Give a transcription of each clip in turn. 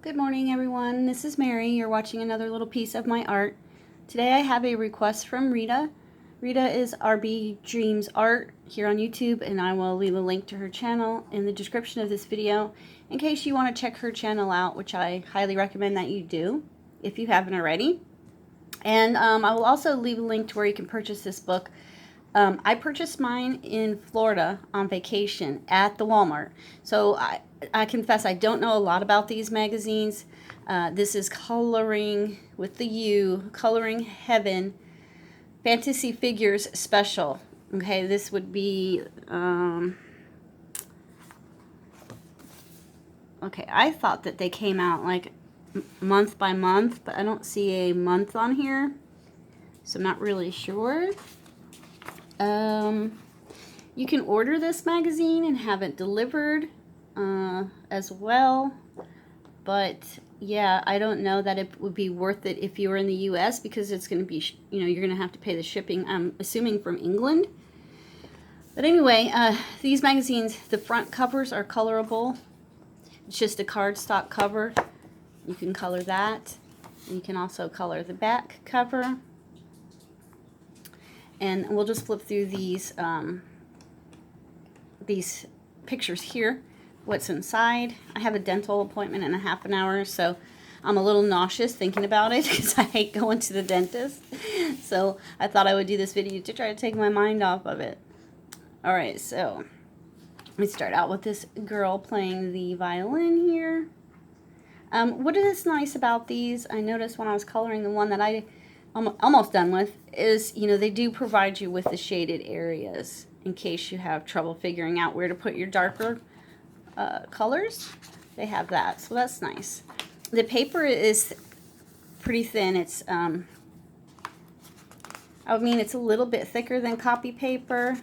Good morning, everyone. This is Mary. You're watching another little piece of my art. Today I have a request from Rita. Rita is RB Dreams Art here on YouTube, and I will leave a link to her channel in the description of this video in case you want to check her channel out, which I highly recommend that you do if you haven't already. And I will also leave a link to where you can purchase this book. I purchased mine in Florida on vacation at the Walmart. So I confess I don't know a lot about these magazines. This is Coloring with the U, Coloring Heaven, Fantasy Figures Special. Okay, this would be, okay, I thought that they came out like month by month, but I don't see a month on here. So I'm not really sure. You can order this magazine and have it delivered as well, but yeah, I don't know that it would be worth it if you were in the US because it's going to be, you're going to have to pay the shipping, I'm assuming from England. But anyway, these magazines, the front covers are colorable. It's just a cardstock cover. You can color that. You can also color the back cover. And we'll just flip through these pictures here. What's inside? I have a dental appointment in a half an hour, so I'm a little nauseous thinking about it because I hate going to the dentist. So I thought I would do this video to try to take my mind off of it. Alright, so let me start out with this girl playing the violin here. What is nice about these, I noticed when I was coloring the one that I'm almost done with, is, they do provide you with the shaded areas in case you have trouble figuring out where to put your darker colors. They have that, so that's nice. The paper is pretty thin. It's, it's a little bit thicker than copy paper,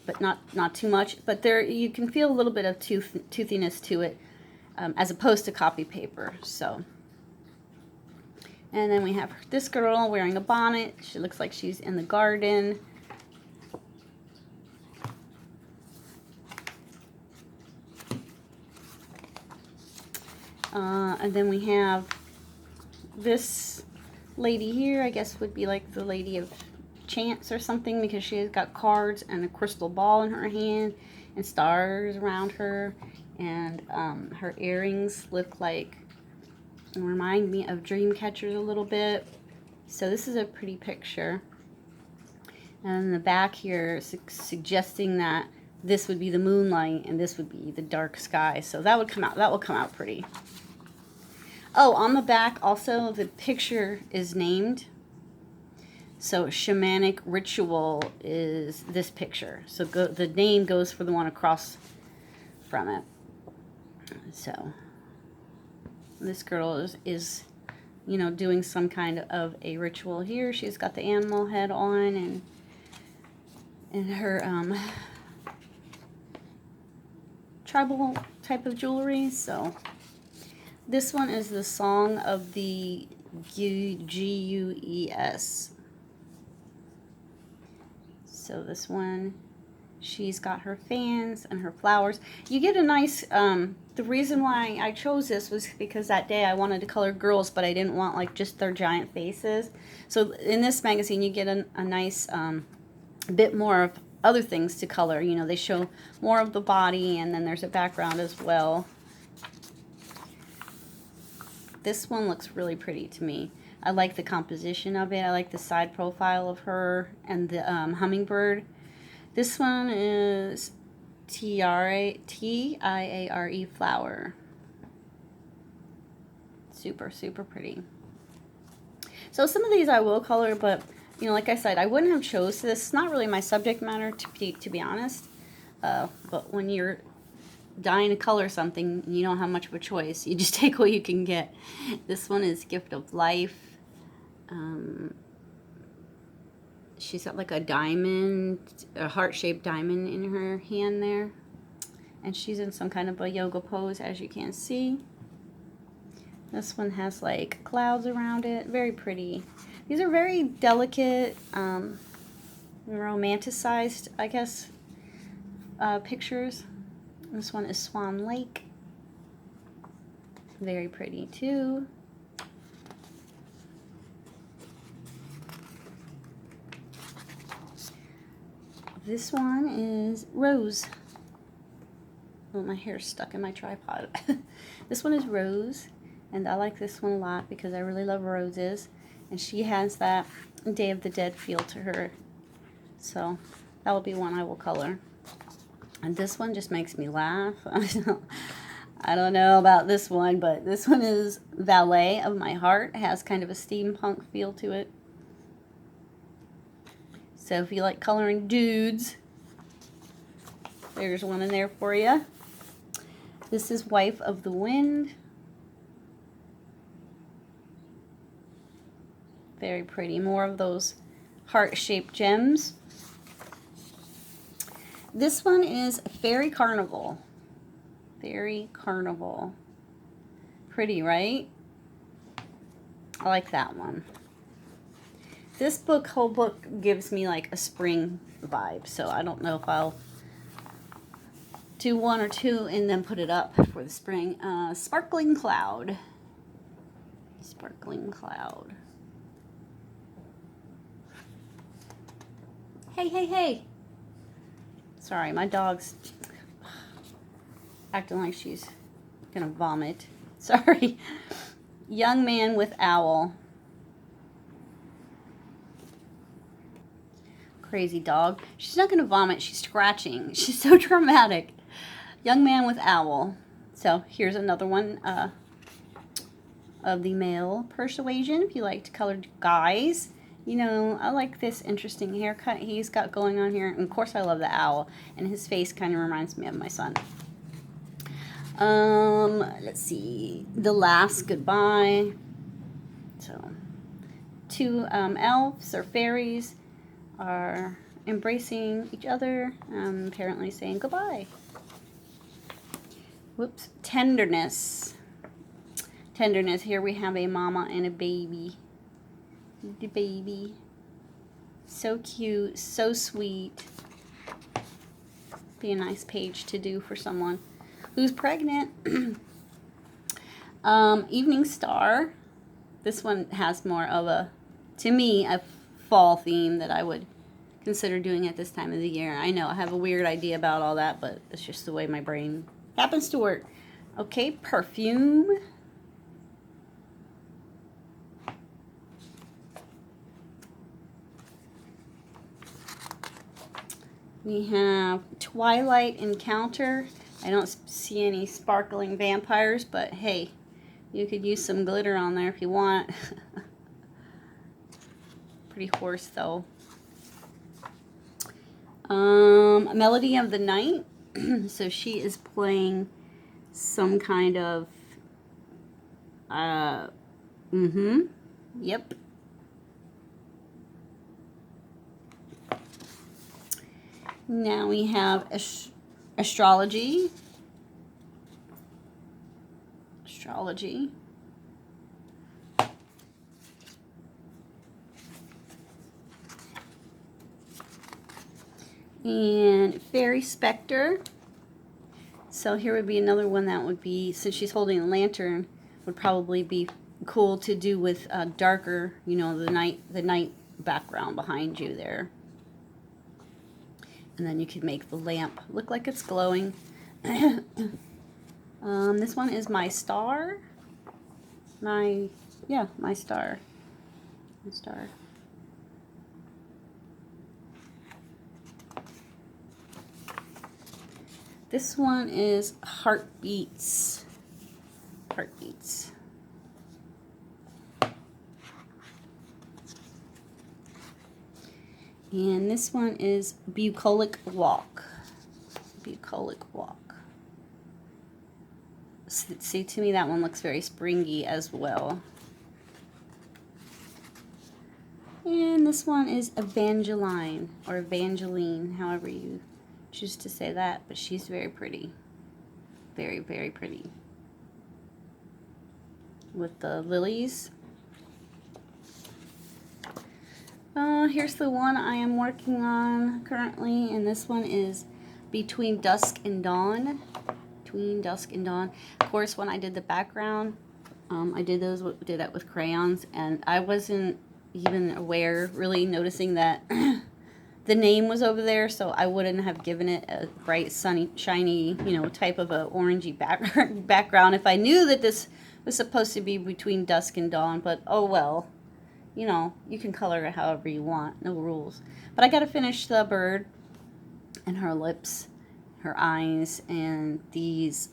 but not too much. But you can feel a little bit of toothiness to it, as opposed to copy paper, so. And then we have this girl wearing a bonnet. She looks like she's in the garden. And then we have this lady here, I guess would be like the Lady of Chance or something, because she has got cards and a crystal ball in her hand and stars around her. And her earrings look like, remind me of dream catchers a little bit. So this is a pretty picture. And in the back here, suggesting that this would be the moonlight and this would be the dark sky. So that will come out pretty. Oh, on the back also the picture is named. So Shamanic Ritual is this picture. So the name goes for the one across from it. So this girl is doing some kind of a ritual here. She's got the animal head on and her tribal type of jewelry. So this one is the Song of the Gues. So this one, she's got her fans and her flowers. You get a nice, the reason why I chose this was because that day I wanted to color girls, but I didn't want like just their giant faces. So in this magazine you get a nice bit more of other things to color. They show more of the body, and then there's a background as well. This one looks really pretty to me. I like the composition of it. I like the side profile of her and the hummingbird. This one is Tiare flower. Super, super pretty. So some of these I will color, but like I said, I wouldn't have chose this. It's not really my subject matter, to be honest. But when you're dying to color something, you don't have much of a choice. You just take what you can get. This one is Gift of Life. She's got like a diamond, a heart-shaped diamond in her hand there. And she's in some kind of a yoga pose, as you can see. This one has like clouds around it. Very pretty. These are very delicate, romanticized, I guess, pictures. This one is Swan Lake. Very pretty too. This one is Rose. Oh, my hair's stuck in my tripod. This one is Rose, and I like this one a lot because I really love roses, and she has that Day of the Dead feel to her. So that will be one I will color. And this one just makes me laugh. I don't know about this one, but this one is Valet of My Heart. It has kind of a steampunk feel to it. So if you like coloring dudes, there's one in there for you. This is Wife of the Wind. Very pretty. More of those heart-shaped gems. This one is Fairy Carnival. Fairy Carnival. Pretty, right? I like that one. This whole book gives me like a spring vibe, so I don't know if I'll do one or two and then put it up for the spring. Sparkling Cloud. Sparkling Cloud. Hey, hey, hey. Sorry, my dog's acting like she's gonna vomit. Sorry. Young Man with Owl. Crazy dog. She's not gonna vomit, she's scratching. She's so dramatic. Young Man with Owl. So here's another one of the male persuasion. If you like to color guys, you know, I like this interesting haircut he's got going on here. And of course I love the owl, and his face kind of reminds me of my son. Let's see. The Last Goodbye. So two elves or fairies are embracing each other, apparently saying goodbye. Whoops. Tenderness. Tenderness. Here we have a mama and a baby. The baby. So cute. So sweet. Be a nice page to do for someone who's pregnant. Evening Star. This one has more of a, to me, a fall theme that I would consider doing at this time of the year. I know I have a weird idea about all that, but it's just the way my brain happens to work. Okay, Perfume. We have Twilight Encounter. I don't see any sparkling vampires, but hey, you could use some glitter on there if you want. Pretty hoarse though. Melody of the Night. So she is playing some kind of yep. Now we have astrology. Astrology. And Fairy Spectre. So here would be another one that would be, since she's holding a lantern, would probably be cool to do with darker, you know, the night background behind you there. And then you could make the lamp look like it's glowing. This one is My Star. My Star. My Star. This one is Heartbeats. Heartbeats. And this one is Bucolic Walk. Bucolic Walk. See, to me that one looks very springy as well. And this one is Evangeline, or Evangeline, however you choose to say that, but she's very pretty. Very, very pretty. With the lilies. Here's the one I am working on currently, and this one is Between Dusk and Dawn. between dusk and dawn. Of course, when I did the background, I did that with crayons, and I wasn't even aware, really noticing that the name was over there, so I wouldn't have given it a bright, sunny, shiny, type of a orangey background if I knew that this was supposed to be between dusk and dawn. But oh well, you can color it however you want, no rules. But I got to finish the bird and her lips, her eyes, and these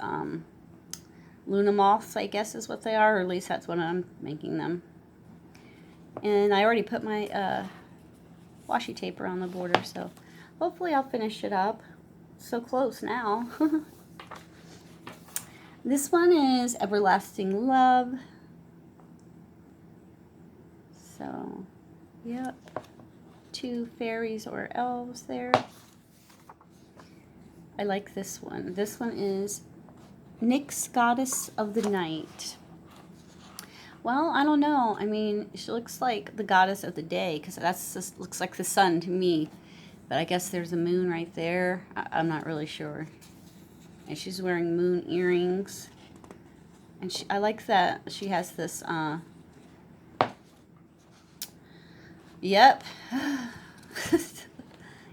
Luna moths, I guess is what they are, or at least that's what I'm making them. And I already put my washi tape around the border, so hopefully I'll finish it up. So close now. This one is Everlasting Love. So, yep, 2 fairies or elves there. I like this one. This one is Nyx Goddess of the Night. Well, I don't know. I mean, she looks like the goddess of the day, because that's just looks like the sun to me. But I guess there's a moon right there. I'm not really sure. And she's wearing moon earrings. And I like that she has this, yep,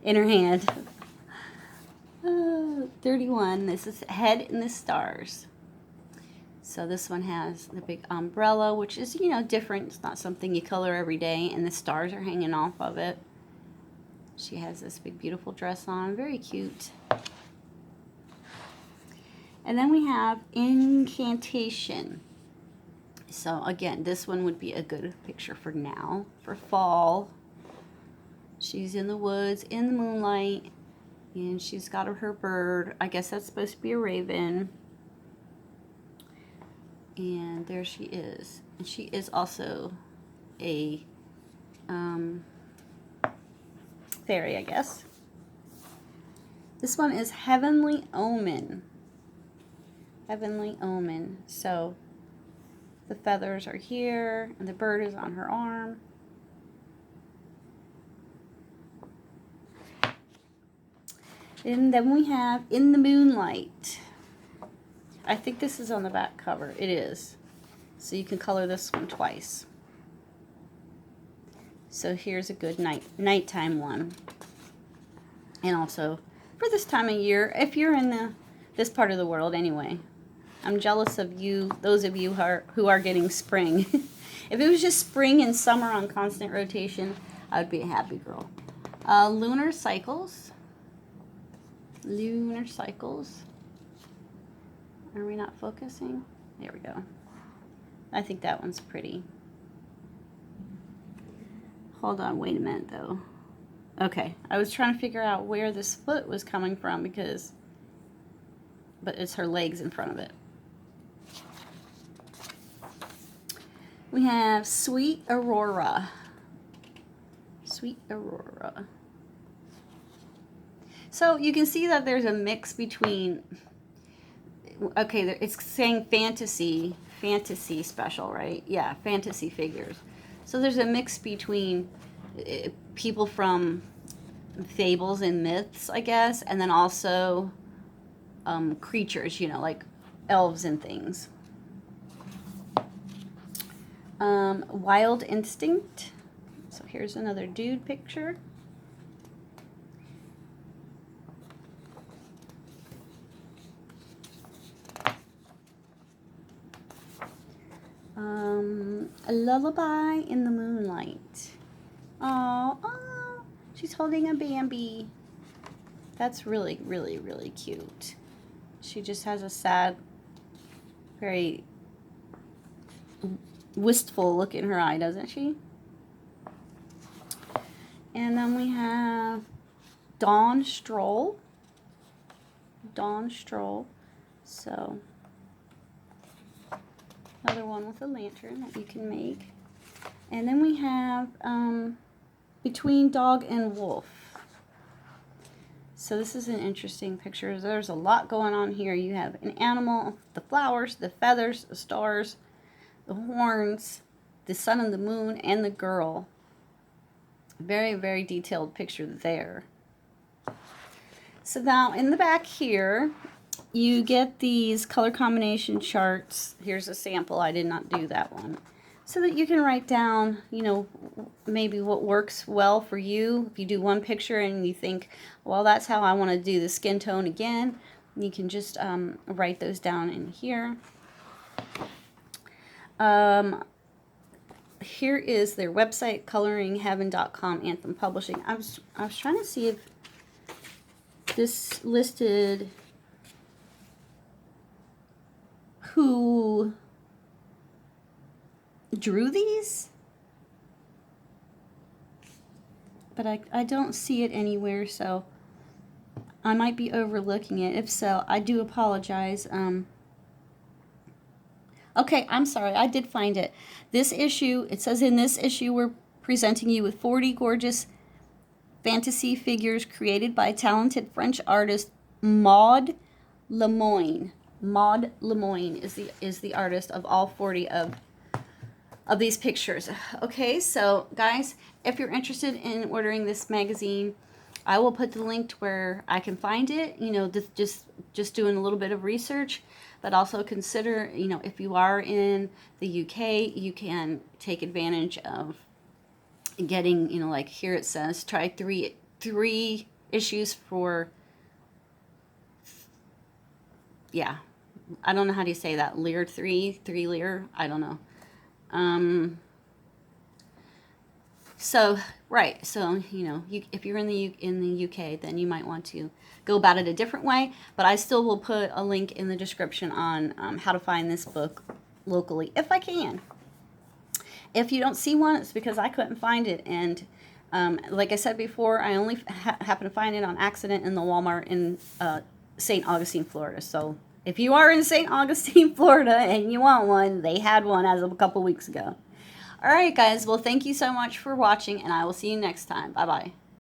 in her hand. 31. This is Head in the Stars. So this one has the big umbrella, which is, different. It's not something you color every day, and the stars are hanging off of it. She has this big, beautiful dress on. Very cute. And then we have Incantation. So again, this one would be a good picture for now, for fall. She's in the woods, in the moonlight, and she's got her bird. I guess that's supposed to be a raven. And there she is. And she is also a fairy, I guess. This one is Heavenly Omen. Heavenly Omen. So the feathers are here, and the bird is on her arm. And then we have In the Moonlight. I think this is on the back cover. It is. So you can color this one twice. So here's a good nighttime one. And also for this time of year, if you're in this part of the world anyway. I'm jealous of you, those of you who are getting spring. If it was just spring and summer on constant rotation, I would be a happy girl. Lunar Cycles. Lunar Cycles. Are we not focusing? There we go. I think that one's pretty. Hold on, wait a minute though. Okay, I was trying to figure out where this foot was coming from but it's her legs in front of it. We have Sweet Aurora. Sweet Aurora. So you can see that there's a mix between, okay, it's saying fantasy special, right? Yeah, fantasy figures. So there's a mix between people from fables and myths, I guess, and then also creatures, like elves and things. Wild Instinct. So here's another dude picture. A Lullaby in the Moonlight. Oh, she's holding a Bambi. That's really, really, really cute. She just has a sad, very wistful look in her eye, doesn't she? And then we have Dawn Stroll. Dawn Stroll. So another one with a lantern that you can make. And then we have Between Dog and Wolf. So this is an interesting picture. There's a lot going on here. You have an animal, the flowers, the feathers, the stars, the horns, the sun and the moon, and the girl. Very, very detailed picture there. So now in the back here, you get these color combination charts. Here's a sample. I did not do that one. So that you can write down, you know, maybe what works well for you. If you do one picture and you think, well, that's how I want to do the skin tone again, you can just write those down in here. Here is their website, coloringheaven.com, Anthem Publishing. I was trying to see if this listed who drew these, but I don't see it anywhere, so I might be overlooking it. If so, I do apologize. Okay, I'm sorry, I did find it. This issue, it says in this issue, we're presenting you with 40 gorgeous fantasy figures created by talented French artist Maud Lemoine. Maud Lemoine is the artist of all 40 of these pictures. Okay, so guys, if you're interested in ordering this magazine, I will put the link to where I can find it. You know, just doing a little bit of research, but also consider, you know, if you are in the UK, you can take advantage of getting, you know, like here it says, try three issues for, yeah, I don't know how do you say that, lire, three lire, I don't know. So, right, so, you know, if you're in the UK, then you might want to go about it a different way, but I still will put a link in the description on how to find this book locally, if I can. If you don't see one, it's because I couldn't find it, and like I said before, I only happened to find it on accident in the Walmart in St. Augustine, Florida. So if you are in St. Augustine, Florida, and you want one, they had one as of a couple weeks ago. All right, guys. Well, thank you so much for watching, and I will see you next time. Bye-bye.